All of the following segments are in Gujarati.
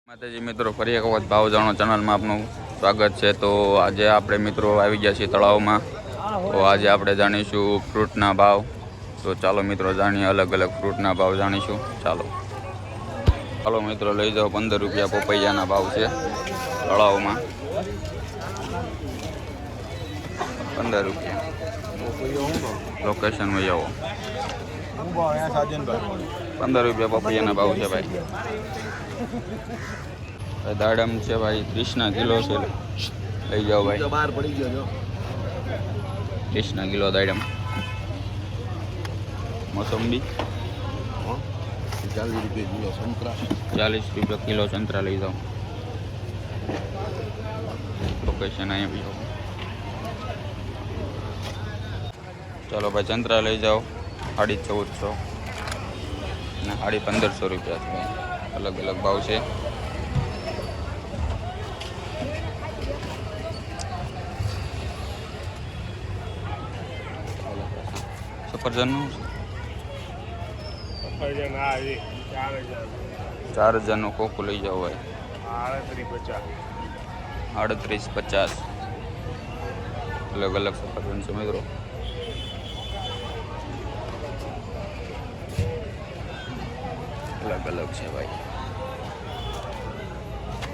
માતાજી મિત્રો, ફરી એક વખત ભાવ જાણો ચેનલમાં આપનું સ્વાગત છે। તો આજે આપણે મિત્રો આવી ગયા છીએ તળાવમાં। તો આજે આપણે જાણીશું ફ્રૂટના ભાવ। તો ચાલો મિત્રો જાણીએ, અલગ અલગ ફ્રૂટના ભાવ જાણીશું। ચાલો મિત્રો, લઈ જાઓ। 15 રૂપિયા પપૈયાના ભાવ છે તળાવમાં। 15 રૂપિયા લોકેશન માં આવો। 15 રૂપિયા પપૈયાના ભાવ છે ભાઈ। દાડમ છે ભાઈ, 30 કિલો છે, લઈ જાઓ ભાઈ। 30 કિલો દાડમ। મોસંબી 40 રૂપિયા કિલો સંતરા। 40 રૂપિયા કિલો સંતરા લઈ જાઓ। લોકેશન અહીંયા બી જાઓ। ચાલો ભાઈ, સંતરા લઈ જાઓ। 1450 અને 1550 રૂપિયા છે ભાઈ। અલગ અલગ ભાવ છે। સફરજનનું 4000નું કોકું લઈ જાઓ ભાઈ। 3850 અલગ અલગ સફરજન છે મિત્રો। અલગ અલગ છે ભાઈ।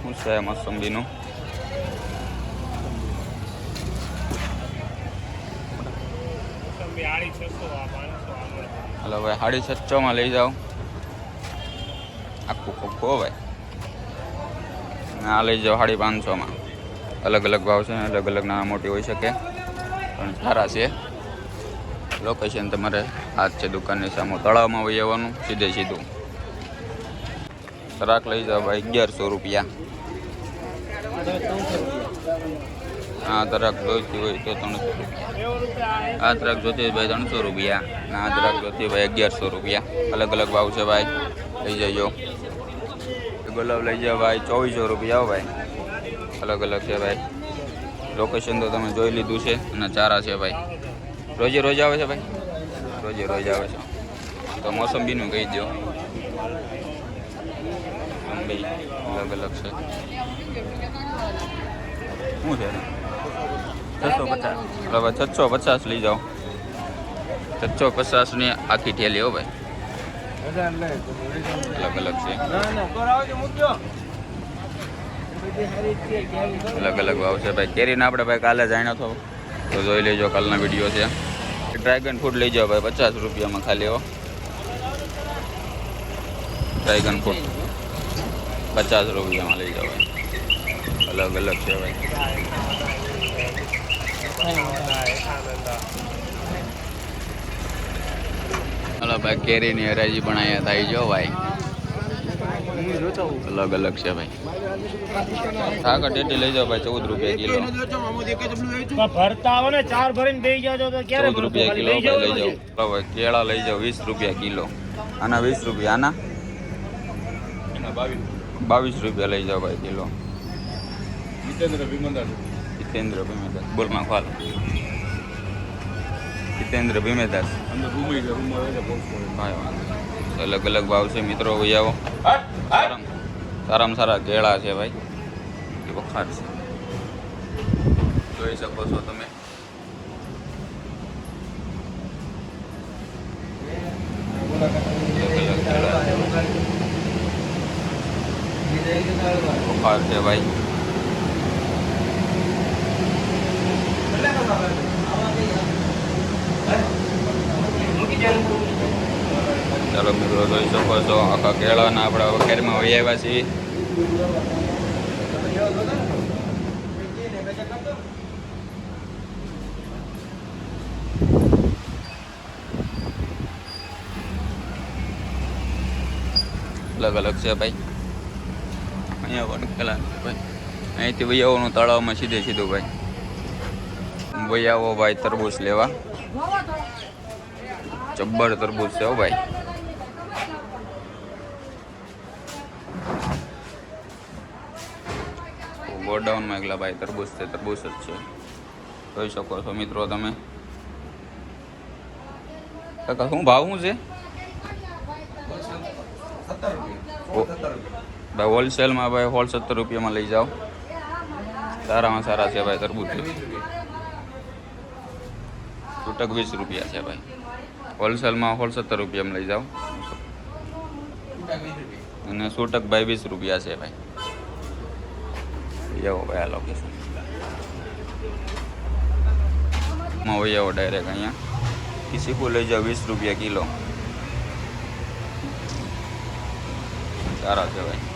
શું છે મોસંબીનું? હલો ભાઈ, 650 લઈ જાઓ। આખું ખોખો ભાઈ। આ લઈ જાઓ 550। અલગ અલગ ભાવ છે, અલગ અલગ નાના મોટી હોઈ શકે, પણ સારા છે। લોકેશન તમારે હાથ છે દુકાનની સામે, તળાવમાં વહી આવવાનું સીધે સીધું। તરાક લઈ જાઓ ભાઈ 1100 રૂપિયા। આ તરાક જોઈતી હોય તો 300 રૂપિયા। આ તરાક જોતી હોય ભાઈ 300 રૂપિયા। આ તરાક જોતી ભાઈ 1100 રૂપિયા। અલગ અલગ ભાવ છે ભાઈ, લઈ જજો। ગુલાબ લઈ જાઓ ભાઈ 2400 રૂપિયા ભાઈ। અલગ અલગ છે ભાઈ। લોકેશન તો તમે જોઈ લીધું છે, અને ચારા છે ભાઈ। રોજે રોજ આવે છે ભાઈ, રોજે રોજ આવે છે। તો મોસંબીનું કહી દો। મોસંબી અલગ અલગ છે। શું છે 650? હવે 650 લઈ જાઓ। 650 ની આખી ઠેલી હો ભાઈ। અલગ અલગ છે, અલગ અલગ ભાવ છે ભાઈ। કેરીના આપણે ભાઈ કાલે જાણ્યો હતો, તો જોઈ લેજો, કાલના વિડીયો છે। ડ્રેગન ફ્રૂટ લઈ જાઓ ભાઈ 50 રૂપિયામાં ખાલી હો। ડ્રેગન ફ્રૂટ 50 રૂપિયામાં લઈ જાઓ ભાઈ। અલગ અલગ છે ભાઈ। હલો ભાઈ, કેરીની હરાજી પણ અહીંયા થાય જો ભાઈ। અલગ અલગ છે ભાઈ। ઠાકર ટેટી લઈ જાઓ ભાઈ 14 રૂપિયા કિલો। 14 રૂપિયા કિલો ભાઈ લઈ જાઓ। હવે કેળા લઈ જાઓ 20 રૂપિયા કિલો। આના 20 રૂપિયા, આના 22 રૂપિયા લઈ જાઓ ભાઈ કિલો। જીતેન્દ્ર ભીમેદાસ બોલમાં ખાલ। જીતેન્દ્ર ભીમેદાસ અલગ અલગ ભાવ છે મિત્રો, ભાઈ આવો। સારામાં સારા કેળા છે ભાઈ, એ વખાર છે, જોઈ શકો છો તમે। વખાર છે ભાઈ। ચાલો મિત્રો, જોઈ શકો છો આખા કેળાના આપણે વખેરમાં વહી આવ્યા છીએ। અલગ અલગ છે ભાઈ। અહીંયા પણ કેળા ભાઈ, અહીંથી વહી આવવાનું તળાવમાં સીધે સીધું ભાઈ। વહી આવો ભાઈ તરબૂચ લેવા। જબ્બર તરબૂચ છે હો ભાઈ। ગોડાઉનમાં એકલા ભાઈ તરબૂચ છે, તરબૂચ જ છે, જોઈ શકો છો મિત્રો તમે। કાકા શું ભાવ શું છે? 17 રૂપિયા। ભાઈ હોલસેલમાં ભાઈ 16-17 રૂપિયામાં લઈ જાઓ. સારામાં સારા છે ભાઈ તરબૂચ. છૂટક 20 રૂપિયા છે ભાઈ. હોલસેલમાં 16-17 રૂપિયામાં લઈ જાઓ. અને છૂટક ભાઈ 20 રૂપિયા છે ભાઈ. એવો ભાઈ આ લોકેશન માં હોય એવો ડાયરેક્ટ અહીંયા ચીકુ લઈ જાઓ 20 રૂપિયા કિલો. સારા છે ભાઈ.